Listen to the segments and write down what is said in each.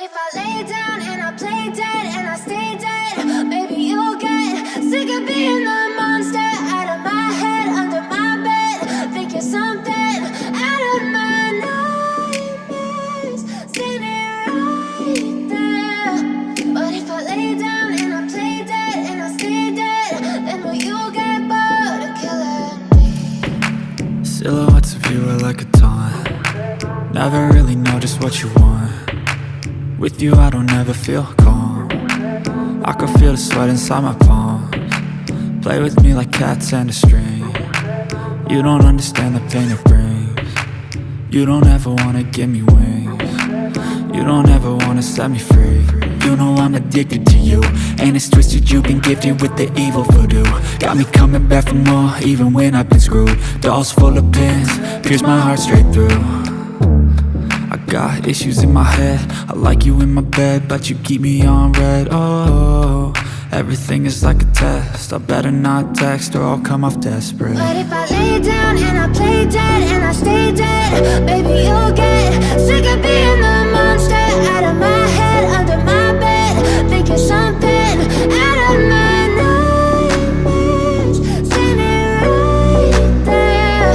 if I lay down and I play dead and I stay dead, maybe you'll get sick of being the monster out of my head, under my bed. Think you're something out of my nightmares, standing right there. But if I lay down and I play dead and I stay dead, then will you get bored of killing me? Silhouettes of you are like a taunt. Never really know just what you want. With you I don't ever feel calm. I can feel the sweat inside my palms. Play with me like cats and a string. You don't understand the pain it brings. You don't ever wanna give me wings. You don't ever wanna set me free. You know I'm addicted to you, and it's twisted, you've been gifted with the evil voodoo. Got me coming back for more, even when I've been screwed. Dolls full of pins, pierce my heart straight through. I got issues in my head, I like you in my bed, but you keep me on red. Oh, everything is like a test, I better not text or I'll come off desperate. But if I lay down and I play dead and I stay dead, baby you'll get sick of being the monster out of my head, under my bed. Think you're something out of my nightmares, standing right there.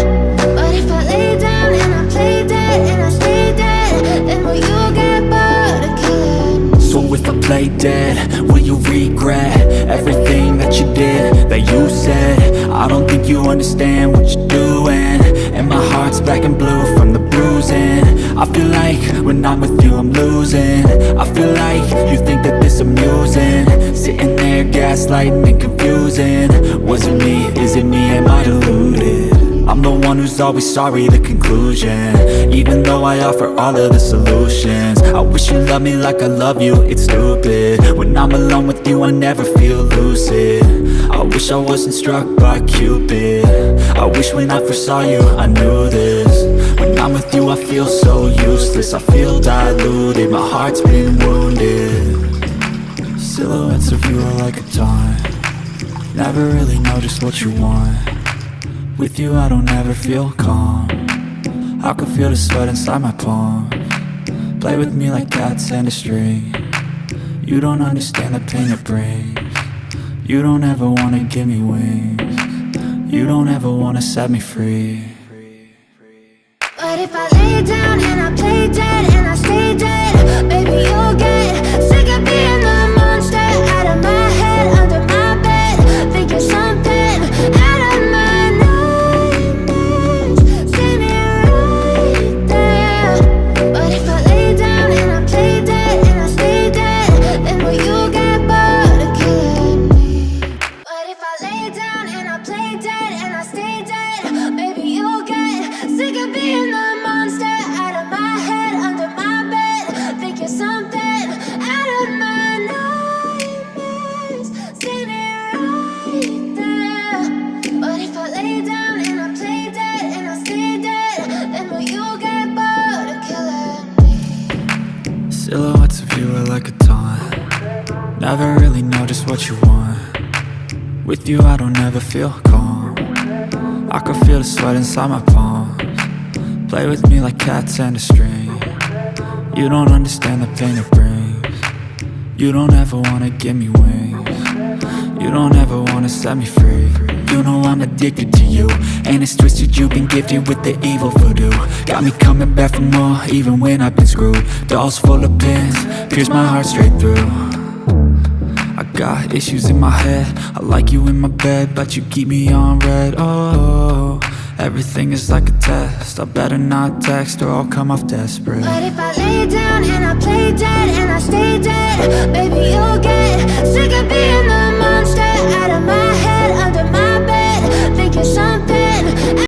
But if I lay down and I play dead and I stay dead, then will you get bored of killing me? So if I play dead, will you regret everything that you did, that you said? I don't think you understand what you're doing, and my heart's black and blue from the bruising. I feel like when I'm with you I'm losing. I feel like you think that this amusing, sitting there gaslighting and confusing. Was it me? Is it me? Am I deluded? I'm the one who's always sorry, the conclusion, even though I offer all of the solutions. I wish you loved me like I love you, it's stupid. When I'm alone with you I never feel lucid. I wish I wasn't struck by Cupid. I wish when I first saw you I knew this. When I'm with you I feel so useless, I feel diluted, my heart's been wounded. Silhouettes of you are like a taunt. Never really know just what you want. With you I don't ever feel calm. I can feel the sweat inside my palms. Play with me like cats and a string. You don't understand the pain it brings. You don't ever wanna give me wings. You don't ever wanna set me free. But if I lay down and I play dead and I stay dead, baby you'll get sick of being the monster out of my head, under my bed. Think you're something out of my nightmares, standing right there. But if I lay down and I play dead and I stay dead, then will you get bored of killing me? But if I lay down and I play dead and I stay dead, baby you'll get sick of being the monster out of my head, under my bed. Think you're something out of my nightmares, standing right there. But if I lay down and I play dead and I stay dead, then will you get bored of killing me? Silhouettes of you are like a taunt. Never really know just what you want. With you I don't ever feel calm. I can feel the sweat inside my palms. Play with me like cats and a string. You don't understand the pain it brings. You don't ever wanna give me wings. You don't ever wanna set me free. You know I'm addicted to you, and it's twisted, you've been gifted with the evil voodoo. Got me coming back for more, even when I've been screwed. Dolls full of pins, pierce my heart straight through. I got issues in my head, I like you in my bed, but you keep me on red. Oh, everything is like a test, I better not text or I'll come off desperate. But if I lay down and I play dead and I stay dead, baby you'll get